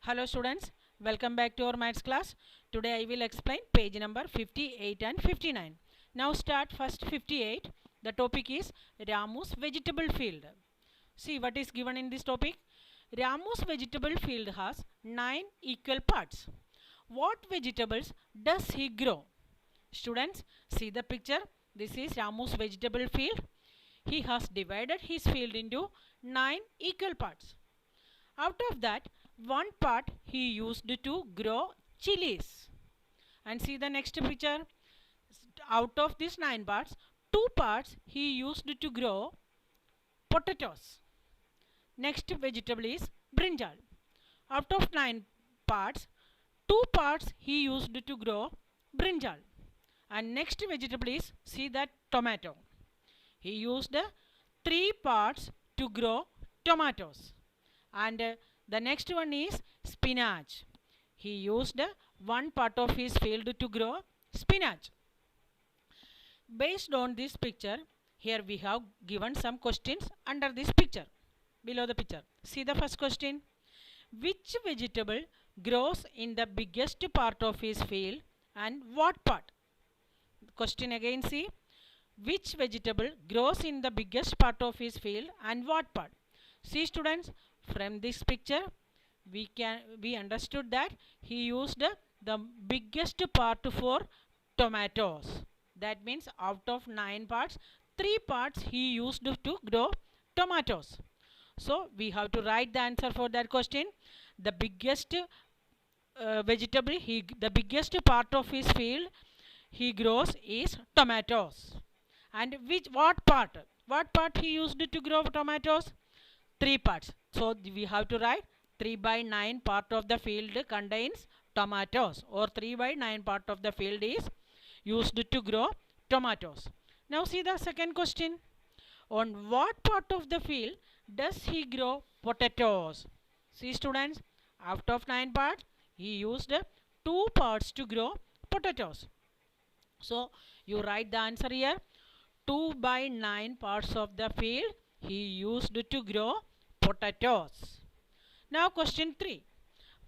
Hello students, welcome back to our maths class. Today I will explain page number 58 and 59. Now start first 58. The topic is Ramu's vegetable field. See what is given in this topic. Ramu's vegetable field has 9 equal parts. What vegetables does he grow? Students, see the picture. This is Ramu's vegetable field. He has divided his field into 9 equal parts. Out of that, one part he used to grow chilies. And see the next picture. Out of these 9 parts, 2 parts he used to grow potatoes. Next vegetable is brinjal. Out of 9 parts, 2 parts he used to grow brinjal. And next vegetable is, see that, tomato. He used 3 parts to grow tomatoes. And the next one is spinach. He used one part of his field to grow spinach. Based on this picture, here we have given some questions under this picture, below the picture. See the first question. Which vegetable grows in the biggest part of his field and what part? Question again, see. Which vegetable grows in the biggest part of his field and what part? See students, from this picture we understood that he used the biggest part for tomatoes. That means out of 9 parts, 3 parts he used to grow tomatoes. So we have to write the answer for that question. The biggest vegetable, the biggest part of his field he grows is tomatoes. And what part? What part he used to grow tomatoes? 3 parts. So we have to write 3 by 9 part of the field contains tomatoes, or 3 by 9 part of the field is used to grow tomatoes. Now see the second question. On what part of the field does he grow potatoes? See students, out of 9 parts he used 2 parts to grow potatoes. So you write the answer here. 2 by 9 parts of the field he used to grow potatoes. Now question 3.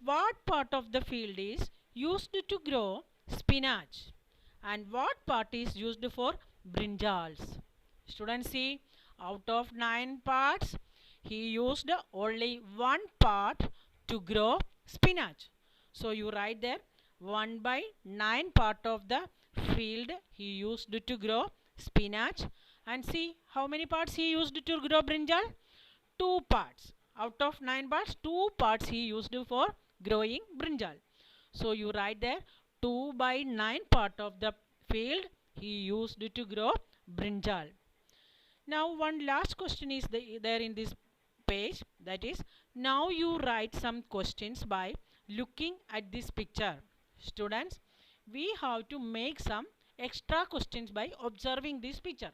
What part of the field is used to grow spinach and what part is used for brinjals? Students, see, out of 9 parts he used only one part to grow spinach. So you write there 1 by 9 part of the field he used to grow spinach. And see how many parts he used to grow brinjal? 2 parts. Out of 9 parts, 2 parts he used for growing brinjal. So you write there 2 by 9 part of the field he used to grow brinjal. Now one last question is there in this page, that is, now you write some questions by looking at this picture. Students, we have to make some extra questions by observing this picture.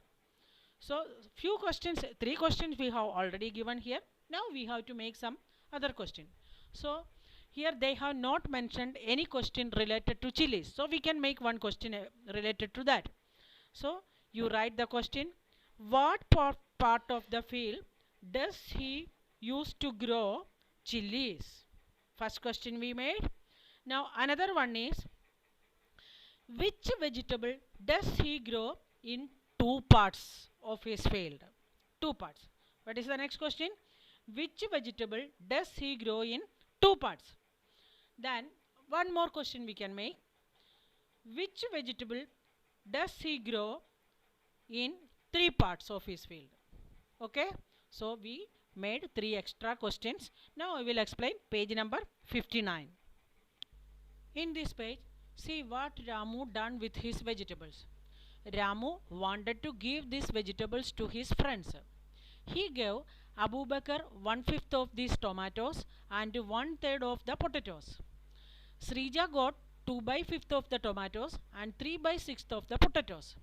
So few questions, 3 questions we have already given here. Now we have to make some other question. So here they have not mentioned any question related to chilies. So we can make one question related to that. So you write the question. What part of the field does he use to grow chilies? First question we made. Now another one is, which vegetable does he grow in 2 parts of his field? 2 parts. What is the next question? Which vegetable does he grow in 2 parts? Then one more question we can make. Which vegetable does he grow in 3 parts of his field? Okay. So we made 3 extra questions. Now I will explain page number 59. In this page, see what Ramu done with his vegetables. Ramu wanted to give these vegetables to his friends. He gave Abu Bakr 1/5 of these tomatoes and 1/3 of the potatoes. Srija got 2 by 5 of the tomatoes and 3 by 6 of the potatoes.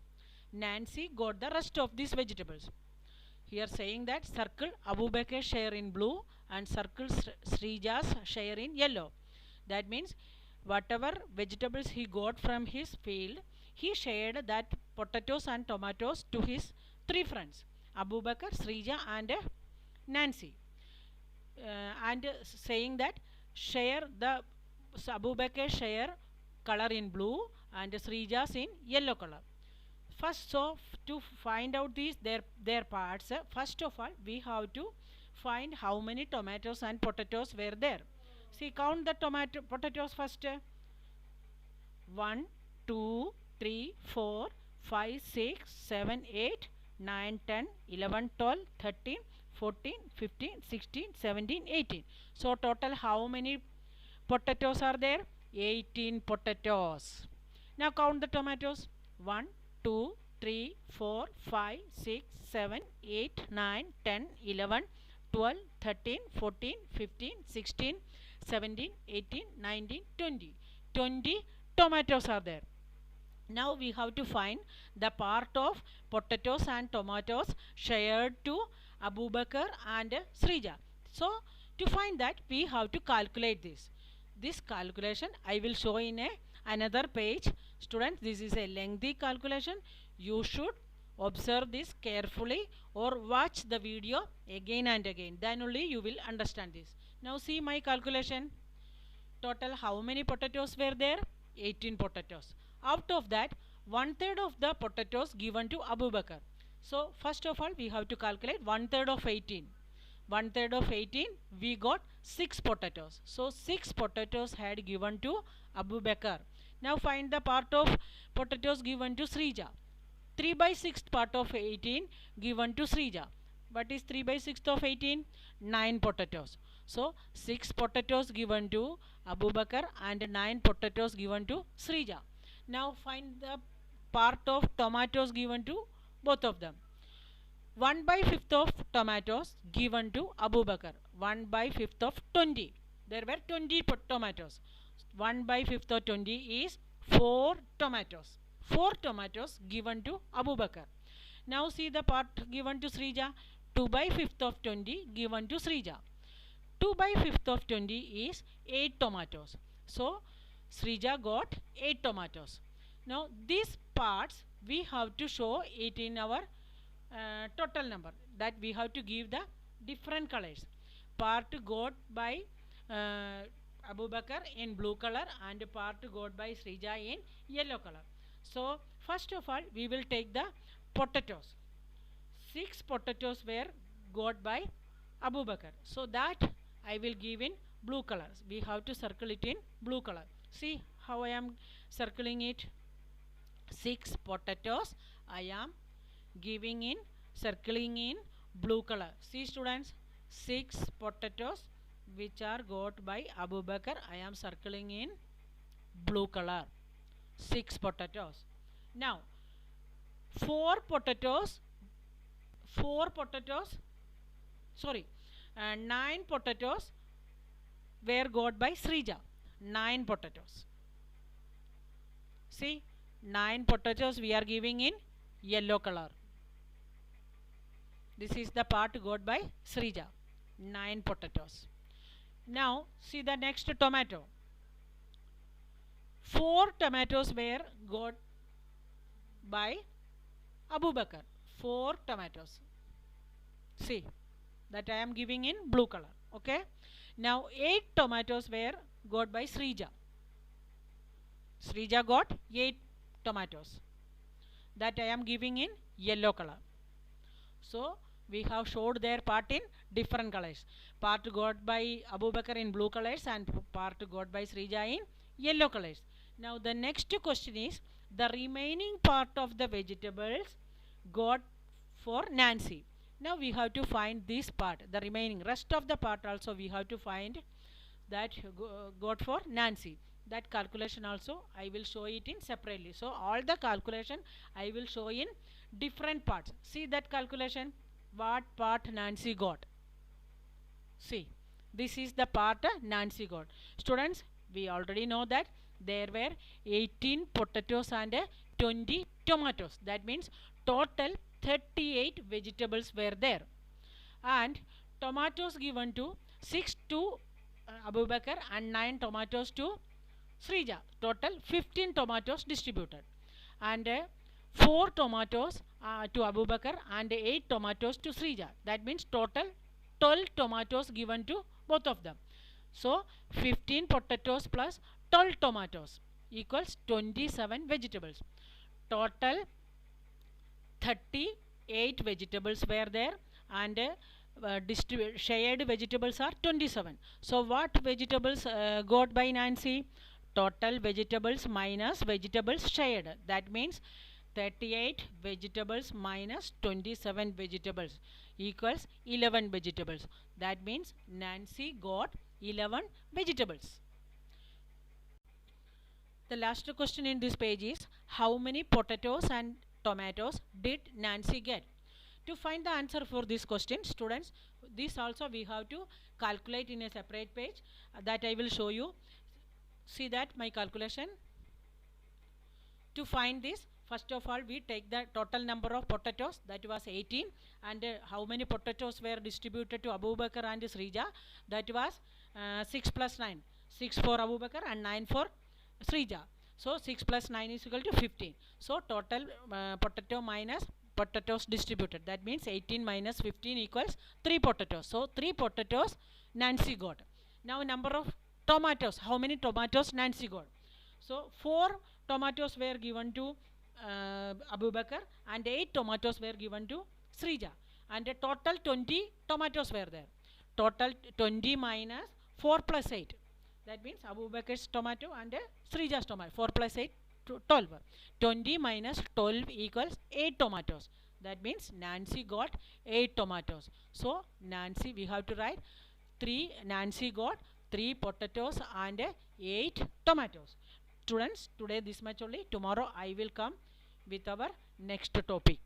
Nancy got the rest of these vegetables. Here saying that circle Abu Bakr's share in blue and circle Srija's share in yellow. That means whatever vegetables he got from his field, he shared that potatoes and tomatoes to his 3 friends, Abu Bakr, Srija and Nancy. And saying that share the Abu Bakr share color in blue and Srija's in yellow color. First, so to find out these their parts, first of all we have to find how many tomatoes and potatoes were there. See, count the potatoes first. 1, 2, 3, 4, 5, 6, 7, 8, 9, 10, 11, 12, 13, 14, 15, 16, 17, 18. So total how many potatoes are there? 18 potatoes. Now count the tomatoes. 1, 2, 3, 4, 5, 6, 7, 8, 9, 10, 11, 12, 13, 14, 15, 16, 17, 18, 19, 20. 20 tomatoes are there. Now we have to find the part of potatoes and tomatoes shared to Abu Bakr and Srija. So to find that we have to calculate this. This calculation I will show in another page. Students, this is a lengthy calculation. You should observe this carefully or watch the video again and again. Then only you will understand this. Now see my calculation. Total how many potatoes were there? 18 potatoes. Out of that, 1/3 of the potatoes given to Abu Bakr. So first of all we have to calculate 1/3 of 18. 1/3 of 18, we got 6 potatoes. So 6 potatoes had given to Abu Bakr. Now find the part of potatoes given to Srija. 3/6 part of 18 given to Srija. What is 3/6 of 18? 9 potatoes. So 6 potatoes given to Abu Bakr and 9 potatoes given to Srija. Now find the part of tomatoes given to both of them. 1/5 of tomatoes given to Abu Bakr. 1/5 of 20. There were 20 tomatoes. 1/5 of 20 is 4 tomatoes. 4 tomatoes given to Abu Bakr. Now see the part given to Srija. 2/5 of 20 given to Srija. 2/5 of 20 is 8 tomatoes. So Srija got 8 tomatoes. Now these parts we have to show it in our total number, that we have to give the different colors. Part got by Abu Bakr in blue color and part got by Srija in yellow color. So first of all we will take the potatoes. 6 potatoes were got by Abu Bakr. So that I will give in blue colors. We have to circle it in blue color. See how I am circling it. 6 potatoes I am giving in, circling in blue color. See students, 6 potatoes which are got by Abu Bakr I am circling in blue color. 6 potatoes. Now 4 potatoes, 9 potatoes were got by Srija. 9 potatoes. See, 9 potatoes we are giving in yellow color. This is the part got by Srija. 9 potatoes. Now see the next tomato. 4 tomatoes were got by Abu Bakr. 4 tomatoes. See, that I am giving in blue color. Okay. Now 8 tomatoes were got by Srija. Srija got 8 tomatoes. That I am giving in yellow color. So we have showed their part in different colors. Part got by Abu Bakr in blue colors and part got by Srija in yellow colors. Now the next question is the remaining part of the vegetables got for Nancy. Now we have to find this part, the remaining rest of the part also we have to find that got for Nancy. That calculation also I will show it in separately. So all the calculation I will show in different parts. See that calculation, what part Nancy got. See, this is the part Nancy got. Students, we already know that there were 18 potatoes and 20 tomatoes. That means total 38 vegetables were there. And tomatoes given to 6 to Abu Bakr and 9 tomatoes to Srija. Total 15 tomatoes distributed. And 4 tomatoes to Abu Bakr and 8 tomatoes to Srija. That means total 12 tomatoes given to both of them. So 15 potatoes plus 12 tomatoes equals 27 vegetables. Total 38 vegetables were there, and shared vegetables are 27. So what vegetables got by Nancy? Total vegetables minus vegetables shared. That means 38 vegetables minus 27 vegetables equals 11 vegetables. That means Nancy got 11 vegetables. The last question in this page is, how many potatoes and tomatoes did Nancy get? To find the answer for this question, students, this also we have to calculate in a separate page that I will show you. See that my calculation. To find this, first of all we take the total number of potatoes, that was 18, and how many potatoes were distributed to Abu Bakr and Srija, that was 6 plus 9, 6 for Abu Bakr and 9 for Srija. So 6 plus 9 is equal to 15. So total potato minus potatoes distributed, that means 18 minus 15 equals 3 potatoes. So 3 potatoes Nancy got. Now number of tomatoes, how many tomatoes Nancy got? So 4 tomatoes were given to Abu Bakr and 8 tomatoes were given to Srija, and a total 20 tomatoes were there. Total 20 minus 4 plus 8, that means Abu Bakr's tomato and Srija's tomato. 4 plus 8, 12. 20 minus 12 equals 8 tomatoes. That means Nancy got 8 tomatoes. So Nancy, we have to write 3. Nancy got 3 potatoes and 8 tomatoes. Students, today this much only. Tomorrow I will come with our next topic.